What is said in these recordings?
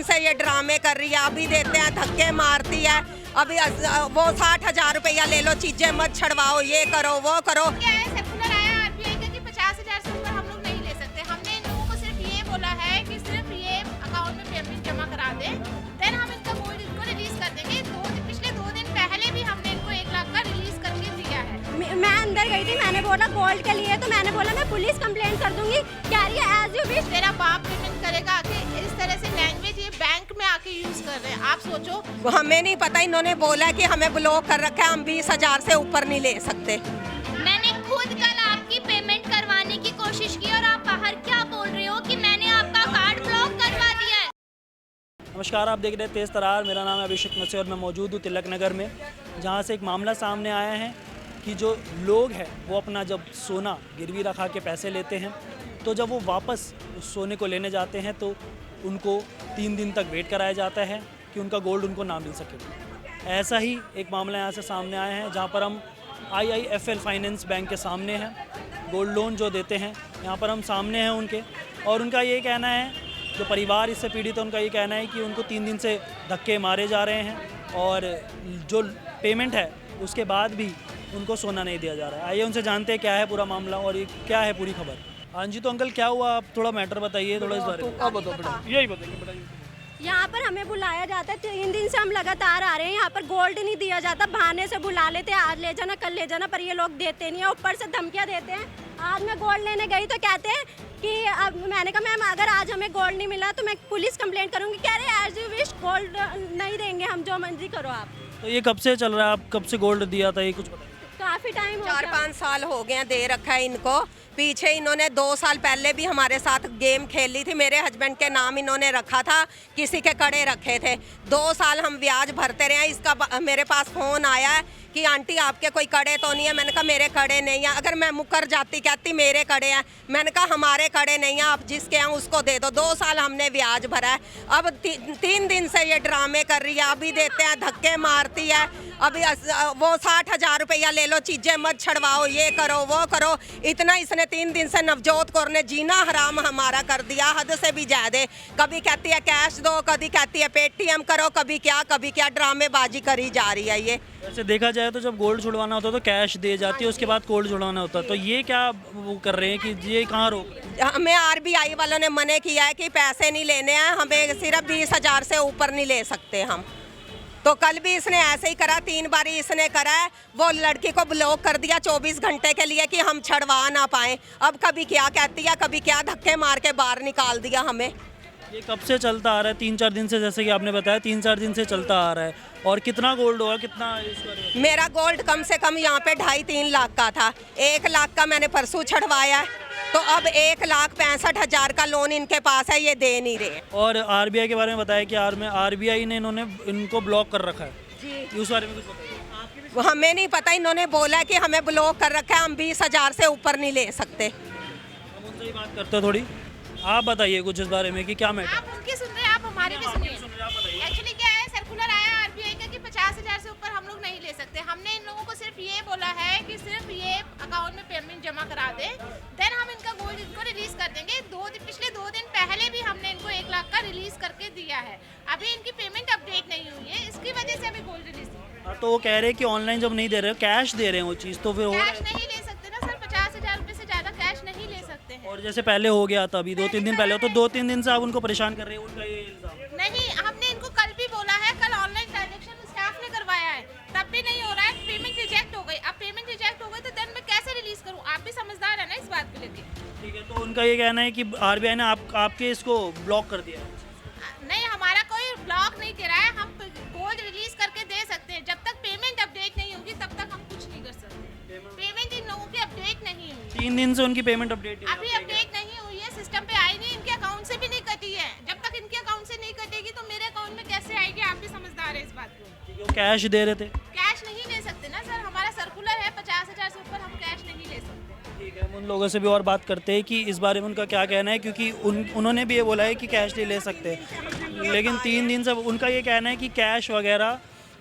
से ये ड्रामे कर रही है, अभी देते हैं धक्के मारती है, अभी वो 60,000 रुपया ले लो, चीजें मत छड़वाओ, ये करो वो करो। क्या है, सर्कुलर आया आरबीआई का कि 50,000 से ऊपर हम लोग नहीं ले सकते। हमने इन लोगों को सिर्फ ये बोला है कि सिर्फ ये अकाउंट में पेमेंट जमा करा दें, देन हम इनका गोल्ड इनको रिलीज कर देंगे। पिछले 2 दिन पहले भी हमने इनको 1 लाख का रिलीज करके दिया है। मैं अंदर गई थी, मैंने बोला गोल्ड के लिए, तो मैंने बोला मैं पुलिस कंप्लेंट कर दूंगी। कह रही है एज यू विश, तेरा बाप पेमेंट करेगा आके। इस तरह से लैंग्वेज ये बैंक में आके यूज कर रहे हैं, आप सोचो। हमें नहीं पता, इन्होंने बोला कि हमें ब्लॉक कर रखा है, हम 20,000 से ऊपर नहीं ले सकते। मैंने खुद कल आपकी पेमेंट करवाने की कोशिश की और आप बाहर क्या बोल रहे हो कि मैंने आपका कार्ड ब्लॉक करवा दिया है। नमस्कार, आप देख रहे हैं तेज़ तरार। मेरा नाम है अभिषेक मसीह और मैं मौजूद हूँ तिलक नगर में, जहाँ से एक मामला सामने आया है कि जो लोग हैं वो अपना जब सोना गिरवी रखा के पैसे लेते हैं, तो जब वो वापस उस सोने को लेने जाते हैं तो उनको 3 दिन तक वेट कराया जाता है कि उनका गोल्ड उनको ना मिल सके। ऐसा ही एक मामला यहाँ से सामने आया है, जहाँ पर हम IIFL फाइनेंस बैंक के सामने हैं। गोल्ड लोन जो देते हैं यहाँ पर हम सामने हैं उनके, और उनका ये कहना है, जो परिवार इससे पीड़ित है उनका ये कहना है कि उनको 3 दिन से धक्के मारे जा रहे हैं और जो पेमेंट है उसके बाद भी उनको सोना नहीं दिया जा रहा है। आइए उनसे जानते हैं क्या है पूरा मामला और ये क्या है पूरी खबर। हाँ जी, तो अंकल क्या हुआ, आप थोड़ा मैटर बताइए थोड़ा इस बारे में। आप बताओ बेटा, यही बताइए। यहाँ पर हमें बुलाया जाता है, 3 दिन से हम लगातार आ रहे हैं। यहाँ पर गोल्ड नहीं दिया जाता, बहाने से बुला लेते हैं, आज ले जाना कल ले जाना, पर ये लोग देते नहीं है, ऊपर से धमकियाँ देते हैं। आज मैं गोल्ड लेने गई तो कहते हैं कि अब मैंने कहा मैम अगर आज हमें गोल्ड नहीं मिला तो मैं पुलिस कंप्लेंट करूँगी। कह रहे हैं एज यू विश, गोल्ड नहीं देंगे हम, जो मर्जी करो आप। तो ये कब से चल रहा है, आप कब से गोल्ड दिया था, ये कुछ बताइए। काफ़ी टाइम हो गया, 4-5 साल हो गए हैं दे रखा है इनको। पीछे इन्होंने 2 साल पहले भी हमारे साथ गेम खेली थी, मेरे हस्बैंड के नाम इन्होंने रखा था, किसी के कड़े रखे थे। 2 साल हम ब्याज भरते रहे हैं। इसका मेरे पास फ़ोन आया है कि आंटी आपके कोई कड़े तो नहीं है। मैंने कहा मेरे कड़े नहीं हैं। अगर मैं मुकर जाती कहती मेरे कड़े हैं, मैंने कहा हमारे कड़े नहीं हैं, आप जिसके हैं उसको दे दो। 2 साल हमने ब्याज भरा है, अब 3 दिन से ये ड्रामे कर रही है, अभी देते हैं धक्के मारती है, अभी वो 60,000 रुपया ले लो, चीजें मत छड़वाओ, ये करो वो करो। इतना इसने 3 दिन से नवजोत कौर ने जीना हराम हमारा कर दिया, हद से भी ज्यादा। कभी कहती है कैश दो, कभी कहती है पेटीएम करो, कभी क्या ड्रामेबाजी करी जा रही है ये। वैसे देखा जाए तो जब गोल्ड छुड़वाना होता है तो कैश दे जाती है, उसके बाद गोल्ड छुड़वाना होता है, तो ये क्या वो कर रहे हैं कि ये कहाँ रोक रहे हैं? हमें RBI वालों ने मना किया है कि पैसे नहीं लेने हैं, हमें सिर्फ 20,000 से ऊपर नहीं ले सकते हम। तो कल भी इसने ऐसे ही करा, 3 बार इसने करा है। वो लड़की को ब्लॉक कर दिया 24 घंटे के लिए कि हम छड़वा ना पाए। अब कभी क्या कहती है, कभी क्या, धक्के मार के बाहर निकाल दिया हमें। ये कब से चलता आ रहा है? 3-4 दिन से, जैसे कि आपने बताया 3-4 दिन से चलता आ रहा है। और कितना गोल्ड होगा, कितना इस बारे में? मेरा गोल्ड कम से कम यहाँ पे 2.5-3 लाख का था, 1 लाख का मैंने परसों छड़वाया है, तो अब 1,65,000 का लोन इनके पास है, ये दे नहीं रहे। और RBI के बारे में बताया कि RBI ने इन्होंने इनको ब्लॉक कर रखा है जी, उस बारे में कुछ बताइए। हमें नहीं पता, इन्होंने बोला कि हमें ब्लॉक कर रखा है, हम 20,000 से ऊपर नहीं ले सकते। हम उनसे ही बात करते हैं थोड़ी, आप बताइए कुछ इस बारे में कि क्या मैटर। आप उनकी सुन रहे हैं, आप हमारी भी सुनिए। एक्चुअली क्या है, सर्कुलर आया आरबीआई का कि 50,000 से ऊपर हम लोग नहीं ले सकते। हमने इन लोगों को सिर्फ ये बोला है कि सिर्फ ये अकाउंट में पेमेंट जमा करा दें, देन हम इनका गोल्ड इनको रिलीज कर देंगे। पिछले 2 दिन पहले भी हमने इनको 1 लाख का रिलीज करके दिया है। अभी इनकी पेमेंट अपडेट नहीं हुई है, इसकी वजह से अभी गोल्ड रिलीज नहीं। तो वो कह रहे हैं कि ऑनलाइन जब नहीं दे रहे हो, कैश दे रहे हैं वो चीज़, तो फिर हो रहा कैश नहीं ले सकते ना सर, 50,000 रुपए से ज्यादा कैश नहीं ले सकते हैं। और जैसे पहले हो गया था, अभी 2-3 दिन पहले हो, तो 2-3 दिन से आप उनको परेशान कर रहे हैं, उनका ये इल्जाम। नहीं, हमने इनको कल भी बोला है, कल ऑनलाइन ट्रांजैक्शन स्टाफ ने करवाया है, तब भी नहीं हो रहा है, पेमेंट रिजेक्ट हो गई। अब पेमेंट रिजेक्ट हो गई तो देन मैं कैसे रिलीज करूं? आप भी समझदार है ना इस बात को लेके। ठीक है, तो उनका ये कहना है कि RBI ने आपके इसको ब्लॉक कर दिया है। नहीं, हमारा कोई ब्लॉक नहीं करा है, हम गोल्ड रिलीज करके दे सकते हैं। जब तक पेमेंट अपडेट नहीं होगी तब तक हम कुछ नहीं कर सकते। पेमेंट इन लोगों की अपडेट नहीं हुई, 3 दिन से उनकी पेमेंट अपडेट अभी अपडेट नहीं हुई है, सिस्टम पे आई नहीं, इनके अकाउंट से भी नहीं कटी है। जब तक इनके अकाउंट से नहीं कटेगी तो मेरे अकाउंट में कैसे आएगी? आप भी समझदार है इस बात को। कैश दे रहे थे। कैश नहीं ले सकते ना सर, हमारा सर्कुलर है, 50,000 से ऊपर हम कैश नहीं ले सकते। ठीक है, हम उन लोगों से भी और बात करते हैं कि इस बारे में उनका क्या कहना है, क्योंकि उन्होंने भी ये बोला है कि कैश नहीं ले सकते, लेकिन 3 दिन से उनका ये कहना है कि कैश वगैरह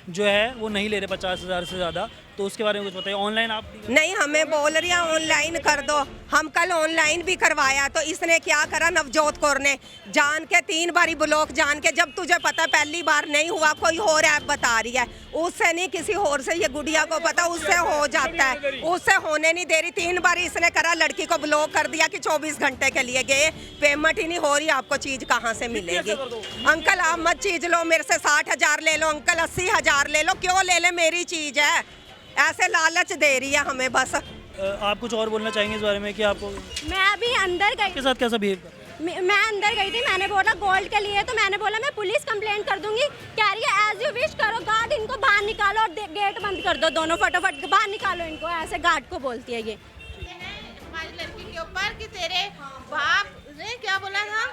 जो है वो नहीं ले रहे 50,000 से ज़्यादा, तो उसके बारे में कुछ बताइए। ऑनलाइन आप नहीं, हमें बोल रही है ऑनलाइन कर दो। हम कल ऑनलाइन भी करवाया तो इसने क्या करा, नवजोत कौर ने जान के 3 बारी ब्लॉक जान के, जब तुझे पता पहली बार नहीं हुआ, कोई और ऐप बता रही है, उससे नहीं किसी और से, ये गुड़िया को पता, उससे हो जाता है, उससे होने नहीं दे रही। 3 बारी इसने करा, लड़की को ब्लॉक कर दिया कि 24 घंटे के लिए गए, पेमेंट ही नहीं हो रही, आपको चीज़ कहाँ से मिलेगी। अंकल आप मत चीज़ लो मेरे से, 60,000 ले लो अंकल, 80,000 ले लो, क्यों ले ले, मेरी चीज़ है। ऐसे लालच दे रही है हमें बस। आप कुछ और बोलना चाहेंगे इस बारे में कि आपको मैं अभी अंदर गई, के साथ कैसा बिहेव कर रहे हैं? मैं अंदर गई थी, मैंने बोला गोल्ड के लिए, तो मैंने बोला मैं पुलिस कंप्लेंट कर दूंगी। कह रही है एज यू विश करो, गार्ड इनको बाहर निकालो और गेट बंद कर दो, दोनों फटाफट बाहर निकालो इनको, ऐसे गार्ड को बोलती है ये। हमारी लड़की के ऊपर कि तेरे बाप ने क्या बोला था,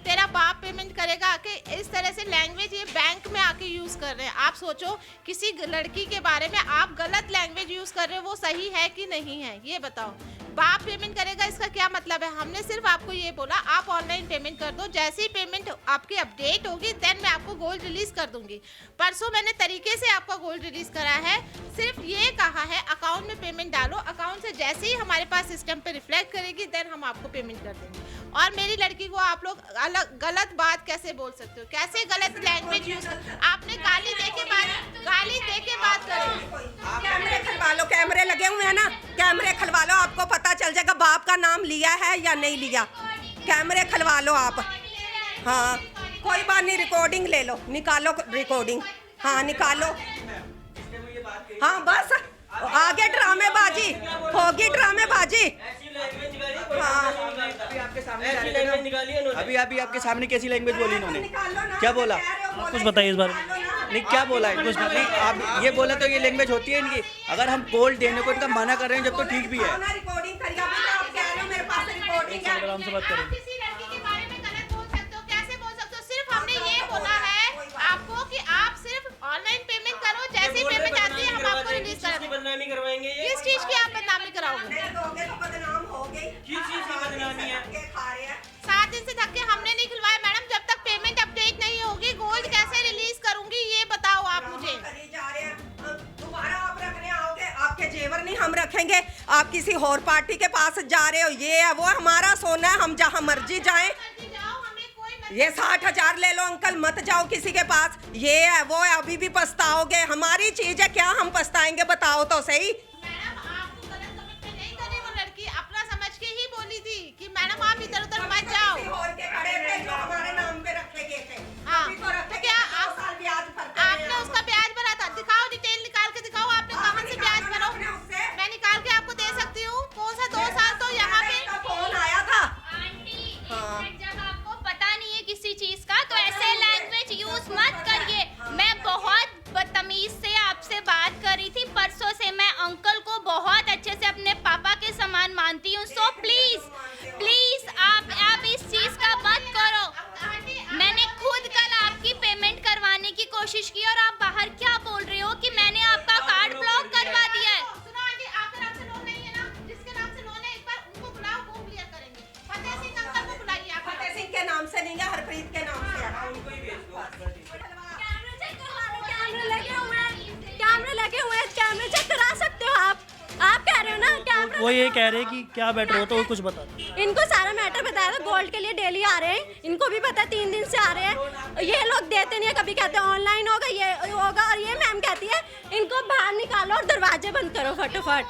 तेरा बाप पेमेंट करेगा आके, इस तरह से लैंग्वेज ये बैंक में आके यूज़ कर रहे हैं। आप सोचो किसी लड़की के बारे में आप गलत लैंग्वेज यूज़ कर रहे हो, वो सही है कि नहीं है, ये बताओ। बाप पेमेंट करेगा इसका क्या मतलब है? हमने सिर्फ आपको ये बोला आप ऑनलाइन पेमेंट कर दो, जैसे ही पेमेंट आपकी अपडेट होगी देन मैं आपको गोल्ड रिलीज कर दूंगी। परसों मैंने तरीके से आपका गोल्ड रिलीज करा है, सिर्फ ये कहा है अकाउंट में पेमेंट डालो, अकाउंट से जैसे ही हमारे पास सिस्टम पे रिफ्लेक्ट करेगी देन हम आपको पेमेंट कर देंगे। और मेरी लड़की को आप लोग अलग गलत बात कैसे बोल सकते हो, कैसे गलत लैंग्वेज यूज, आपने गाली दे के बात करें। कैमरे खलवा लो, कैमरे लगे हुए हैं ना, कैमरे खलवा लो, आपको पता चल जाएगा बाप का नाम लिया है या नहीं लिया। कैमरे खलवा लो आप। हाँ कोई बात नहीं, रिकॉर्डिंग ले लो, निकालो रिकॉर्डिंग, हाँ निकालो। हाँ बस आगे ड्रामेबाजी होगी, ड्रामेबाजी। हाँ अभी आपके सामने कैसी लैंग्वेज बोली इन्होंने, क्या बोला? आप कुछ बताइए इस बारे में। नहीं क्या बोला है कुछ नहीं, आप ये बोला तो ये लैंग्वेज होती है इनकी। अगर हम गोल्ड देने को इनका मना कर रहे हैं जब तो ठीक भी है। रिकॉर्डिंग करिए, आप कह रहे हो मेरे पास रिकॉर्डिंग है। आराम से बात करें। किसी लड़की के बारे में गलत बोल सकते हो, कैसे बोल सकते हो? सिर्फ हमने ये बोला है आपको कि आप सिर्फ ऑनलाइन पेमेंट करो, जैसे ही पेमेंट आती है हम आपको रिलीज कर देंगे। बदनामी करवाएंगे ये? किस चीज की आप बदनामी कराओगे? दोगे तो बदनाम हो गई। किस चीज की बदनामी है? खा रहे हैं 7 दिन से धक्के हमने नहीं खिलवाए मैडम, जब तक पेमेंट अपडेट नहीं होगी गोल्ड कैसे रिलीज करूंगी ये बताओ आप मुझे। करी जा रहे हैं, दोबारा आप रखने आओगे, आपके जेवर नहीं हम रखेंगे, आप किसी और पार्टी के पास जा रहे हो, ये है वो, हमारा सोना है, हम जहाँ मर्जी जाएं। ये 60,000 ले लो अंकल, मत जाओ किसी के पास, ये है वो है, अभी भी पछताओगे। हमारी चीज है, क्या हम पछताएंगे बताओ तो सही। मैडम आपको गलत समझ में नहीं करी, वो लड़की अपना समझ के ही बोली थी कि मैडम आप इधर उधर मत जाओ। किसी और के खड़े थे जो हमारे नाम पे रखे गए थे। हाँ अभी तो रखे क्या गए, 2 साल ब्याज भरते हैं आपने उसका ब्याज भरा था? दिखाओ, डिटेल निकाल के दिखाओ, आपने कहाँ से ब्याज भरा? मैं निकाल के आपको दे सकती हूँ। कौन सा 2 साल तो यहाँ पे फोन आया था। आंटी जब आपको पता नहीं है किसी चीज का तो ऐसे लैंग्वेज यूज मत करिए। मैं बहुत बदतमीज से आपसे बात कर रही थी परसों से, मैं अंकल को बहुत अच्छे से अपने पापा के समान मानती हूँ, सो प्लीज आप इस चीज का मत करो। मैंने खुद कल आपकी पेमेंट करवाने की कोशिश की और आप बाहर क्या बोल रहे हो कि मैंने आपका कार्ड ब्लॉक करवा दिया है। सुनो आंटी, आपके नाम से लोन नहीं है ना, जिसके नाम से लोन है एक बार उनको बुलाओ, वो क्लियर करेंगे। फतेह सिंह अंकल को बुलाइए आप। फतेह सिंह के नाम से नहीं है, हरप्रीत के नाम से है। कैमरे लगे हुए हैं, कैमरे चेक करा सकते हो आप कह रहे हो ना कैमरा। वो ये कह रहे हैं कि क्या बेटर हो, तो वो कुछ बता। इनको सारा मैटर बताया था, गोल्ड के लिए डेली आ रहे हैं, इनको भी पता 3 दिन से आ रहे हैं, ये लोग देते नहीं है, कभी कहते हैं ऑनलाइन होगा, ये होगा, और ये मैम कहती है इनको बाहर निकालो और दरवाजे बंद करो फटाफट।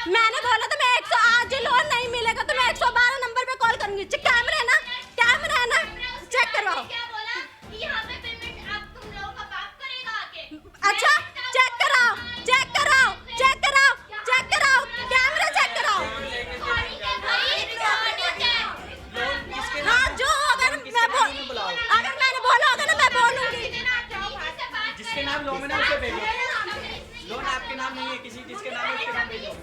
मैंने बोला था मैं 100 आज लोन नहीं मिलेगा तो मैं 112 नंबर पे कॉल करूंगी। कैमरा है ना, कैमरा है ना, चेक करवाओ। क्या बोला कि यहाँ पे पेमेंट अब तुम लोगों का बाप करेगा आके? अच्छा चेक कराओ, चेक कराओ, चेक कराओ, चेक कराओ, कैमरा चेक कराओ। हाँ जो होगा ना अगर मैंने बोला होगा ना मैं बोलूंगी। जिसके नाम लोन है ना उसे भेजो, लोन आपके नाम नहीं है, किसी जिसके नाम है उसके नाम भेजो।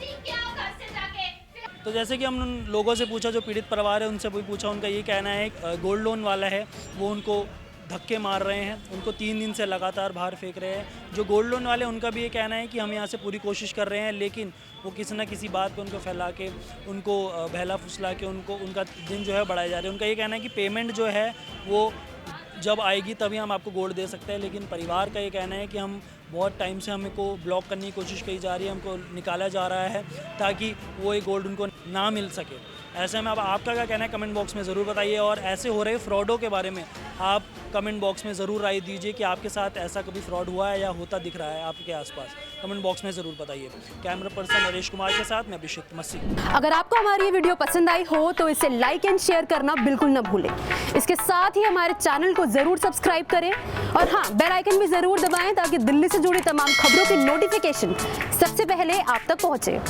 तो जैसे कि हमने उन लोगों से पूछा जो पीड़ित परिवार है, उनसे भी पूछा, उनका ये कहना है गोल्ड लोन वाला है वो उनको धक्के मार रहे हैं, उनको 3 दिन से लगातार बाहर फेंक रहे हैं। जो गोल्ड लोन वाले उनका भी ये कहना है कि हम यहाँ से पूरी कोशिश कर रहे हैं, लेकिन वो किसी ना किसी बात पे उनको फैला के, उनको बहला फुसला के उनका दिन जो है बढ़ाए जा रहे हैं। उनका ये कहना है कि पेमेंट जो है वो जब आएगी तभी हम आपको गोल्ड दे सकते हैं, लेकिन परिवार का ये कहना है कि हम बहुत टाइम से हमको ब्लॉक करने की कोशिश की जा रही है, हमको निकाला जा रहा है ताकि वो ये गोल्ड उनको ना मिल सके। ऐसे में अब आपका क्या कहना है कमेंट बॉक्स में ज़रूर बताइए, और ऐसे हो रहे फ्रॉडों के बारे में आप कमेंट बॉक्स में ज़रूर राय दीजिए कि आपके साथ ऐसा कभी फ्रॉड हुआ है या होता दिख रहा है आपके आसपास। कमेंट बॉक्स में ज़रूर बताइए। कैमरा पर्सन नरेश कुमार के साथ मैं अभिषेक मसीह। अगर आपको हमारी ये वीडियो पसंद आई हो तो इसे लाइक एंड शेयर करना बिल्कुल न भूलें। इसके साथ ही हमारे चैनल को ज़रूर सब्सक्राइब करें और हाँ, बेल आइकन भी ज़रूर दबाएं ताकि दिल्ली से जुड़ी तमाम खबरों की नोटिफिकेशन सबसे पहले आप तक पहुँचे।